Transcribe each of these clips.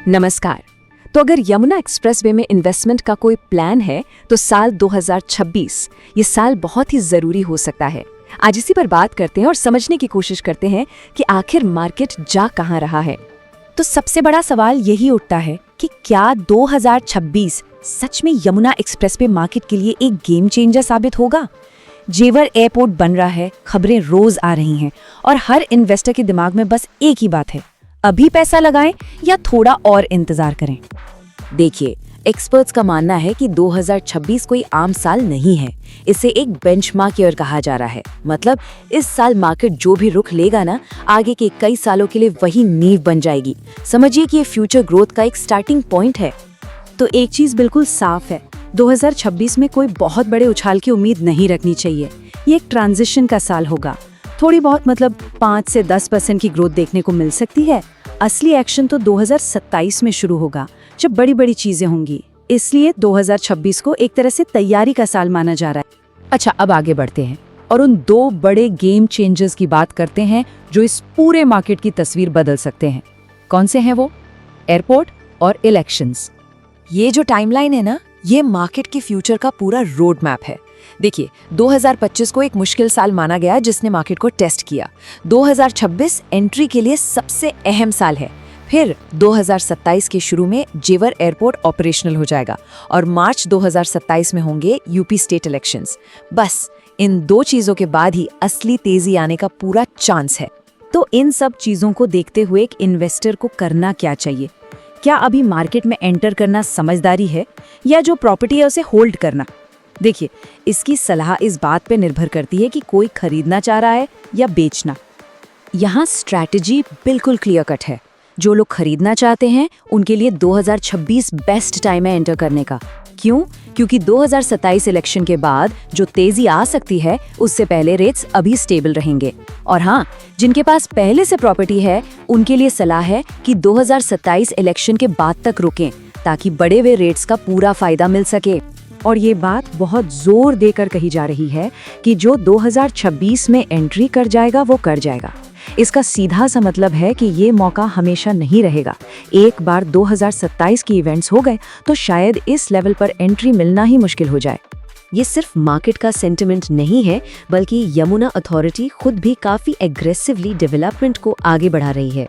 नमस्कार। तो अगर यमुना एक्सप्रेसवे में इन्वेस्टमेंट का कोई प्लान है तो साल 2026 ये साल बहुत ही ज़रूरी हो सकता है। आज इसी पर बात करते हैं और समझने की कोशिश करते हैं कि आखिर मार्केट जा कहाँ रहा है। तो सबसे बड़ा सवाल यही उठता है कि क्या 2026 सच में यमुना एक्सप्रेसवे मार्केट के लिए एक गेम चेंजर साबित होगा। जेवर एयरपोर्ट बन रहा है, खबरें रोज आ रही हैं और हर इन्वेस्टर के दिमाग में बस एक ही बात है, अभी पैसा लगाएं या थोड़ा और इंतजार करें। देखिए, एक्सपर्ट्स का मानना है कि 2026 कोई आम साल नहीं है, इसे एक बेंचमार्क ईयर कहा जा रहा है। मतलब इस साल मार्केट जो भी रुख लेगा ना, आगे के कई सालों के लिए वही नींव बन जाएगी। समझिए कि ये फ्यूचर ग्रोथ का एक स्टार्टिंग पॉइंट है। तो एक चीज बिल्कुल साफ है, 2026 में कोई बहुत बड़े उछाल की उम्मीद नहीं रखनी चाहिए। ये एक ट्रांजिशन का साल होगा। थोड़ी बहुत मतलब 5 से 10% की ग्रोथ देखने को मिल सकती है। असली एक्शन तो 2027 में शुरू होगा, जब बड़ी बड़ी चीजें होंगी। इसलिए 2026 को एक तरह से तैयारी का साल माना जा रहा है। अच्छा, अब आगे बढ़ते हैं और उन दो बड़े गेम चेंजर्स की बात करते हैं जो इस पूरे मार्केट की तस्वीर बदल सकते हैं। कौन से हैं वो? एयरपोर्ट और इलेक्शंस। ये जो टाइमलाइन है ना, ये मार्केट के फ्यूचर का पूरा रोड मैप है। देखिए, 2025 को एक मुश्किल साल माना गया जिसने मार्केट को टेस्ट किया। 2026 एंट्री के लिए सबसे अहम साल है। फिर 2027 के शुरू में जेवर एयरपोर्ट ऑपरेशनल हो जाएगा और मार्च 2027 में होंगे यूपी स्टेट इलेक्शंस। बस इन दो चीजों के बाद ही असली तेजी आने का पूरा चांस है। तो इन सब चीजों को देखते हुए एक इन्वेस्टर को करना क्या चाहिए? क्या अभी मार्केट में एंटर करना समझदारी है या जो प्रॉपर्टी है उसे होल्ड करना? देखिए, इसकी सलाह इस बात पे निर्भर करती है कि कोई खरीदना चाह रहा है या बेचना। यहाँ स्ट्रैटेजी बिल्कुल क्लियर कट है। जो लोग खरीदना चाहते हैं उनके लिए 2026 बेस्ट टाइम है एंटर करने का। क्यों? क्योंकि 2027 इलेक्शन के बाद जो तेजी आ सकती है, उससे पहले रेट्स अभी स्टेबल रहेंगे। और हाँ, जिनके पास पहले से प्रॉपर्टी है उनके लिए सलाह है कि 2027 इलेक्शन के बाद तक रुकें ताकि बढ़े हुए रेट्स का पूरा फायदा मिल सके। और ये बात बहुत जोर देकर कही जा रही है कि जो 2026 में एंट्री कर जाएगा वो कर जाएगा। इसका सीधा सा मतलब है कि ये मौका हमेशा नहीं रहेगा। एक बार 2027 की इवेंट्स हो गए तो शायद इस लेवल पर एंट्री मिलना ही मुश्किल हो जाए। ये सिर्फ मार्केट का सेंटिमेंट नहीं है, बल्कि यमुना अथॉरिटी खुद भी काफी एग्रेसिवली डेवलपमेंट को आगे बढ़ा रही है।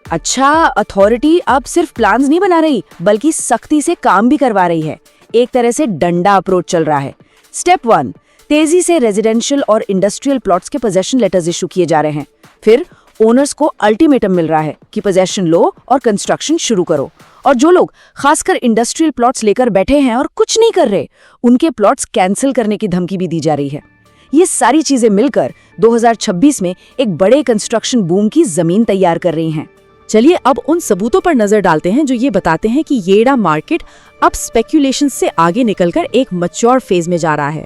अच्छा, अथॉरिटी अब सिर्फ प्लान्स नहीं बना रही बल्कि सख्ती से काम भी करवा रही है। एक तरह से डंडा अप्रोच चल रहा है। स्टेप 1, तेजी से रेजिडेंशियल और इंडस्ट्रियल प्लॉट्स के पोजेशन लेटर्स इशू किए जा रहे हैं। फिर ओनर्स को अल्टीमेटम मिल रहा है कि पोजेशन लो और कंस्ट्रक्शन शुरू करो। और जो लोग खासकर इंडस्ट्रियल प्लॉट्स लेकर बैठे हैं और कुछ नहीं कर रहे, उनके प्लॉट्स कैंसिल करने की धमकी भी दी जा रही है। ये सारी चीजें मिलकर 2026 में एक बड़े कंस्ट्रक्शन बूम की जमीन तैयार कर रही हैं। चलिए अब उन सबूतों पर नजर डालते हैं जो ये बताते हैं कि येड़ा मार्केट अब स्पेक्यूलेशन से आगे निकलकर एक मैच्योर फेज में जा रहा है।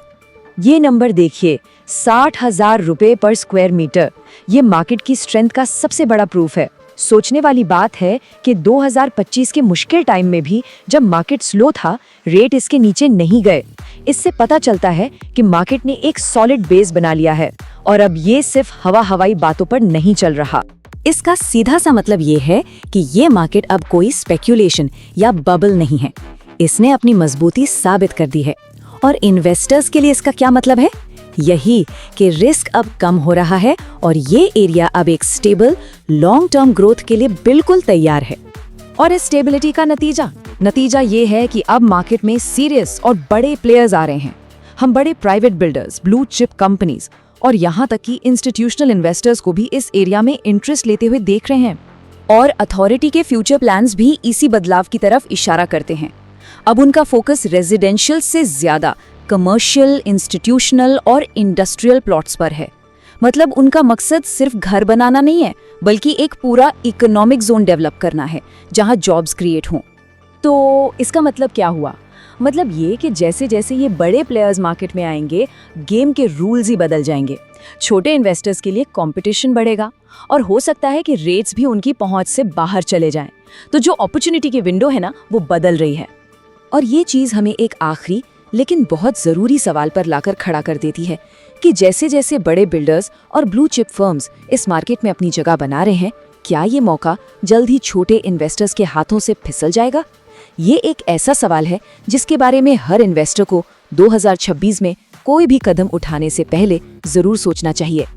ये नंबर देखिए, 60,000 रुपए पर स्क्वायर मीटर। ये मार्केट की स्ट्रेंथ का सबसे बड़ा प्रूफ है। सोचने वाली बात है कि 2025 के मुश्किल टाइम में भी जब मार्केट स्लो था, रेट इसके नीचे नहीं गए। इससे पता चलता है कि मार्केट ने एक सॉलिड बेस बना लिया है और अब ये सिर्फ हवाई बातों पर नहीं चल रहा। इसका सीधा सा मतलब ये है कि ये मार्केट अब कोई स्पेक्यूलेशन या बबल नहीं है। इसने अपनी मजबूती साबित कर दी है। और इन्वेस्टर्स के लिए इसका क्या मतलब है? यही कि रिस्क अब कम हो रहा है और ये एरिया अब एक स्टेबल लॉन्ग टर्म ग्रोथ के लिए बिल्कुल तैयार है। और इस स्टेबिलिटी का नतीजा ये है कि अब मार्केट में सीरियस और बड़े प्लेयर्स आ रहे हैं। हम बड़े private builders, blue chip companies और यहाँ तक कि इंस्टीट्यूशनल इन्वेस्टर्स को भी इस एरिया में इंटरेस्ट लेते हुए देख रहे हैं। और अथॉरिटी के फ्यूचर प्लान्स भी इसी बदलाव की तरफ इशारा करते हैं। अब उनका फोकस रेजिडेंशियल से ज्यादा कमर्शियल, इंस्टीट्यूशनल और इंडस्ट्रियल प्लॉट्स पर है। मतलब उनका मकसद सिर्फ घर बनाना नहीं है, बल्कि एक पूरा इकोनॉमिक जोन डेवलप करना है जहां जॉब्स क्रिएट हों। तो इसका मतलब क्या हुआ? मतलब ये कि जैसे जैसे ये बड़े प्लेयर्स मार्केट में आएंगे, गेम के रूल्स ही बदल जाएंगे। छोटे इन्वेस्टर्स के लिए कंपटीशन बढ़ेगा और हो सकता है कि रेट्स भी उनकी पहुंच से बाहर चले जाएं। तो जो अपॉर्चुनिटी की विंडो है ना, वो बदल रही है। और ये चीज हमें एक आखिरी लेकिन बहुत जरूरी सवाल पर लाकर खड़ा कर देती है कि जैसे जैसे बड़े बिल्डर्स और ब्लू चिप फर्म्स इस मार्केट में अपनी जगह बना रहे हैं, क्या ये मौका जल्द ही छोटे इन्वेस्टर्स के हाथों से फिसल जाएगा? ये एक ऐसा सवाल है जिसके बारे में हर इन्वेस्टर को 2026 में कोई भी कदम उठाने से पहले जरूर सोचना चाहिए।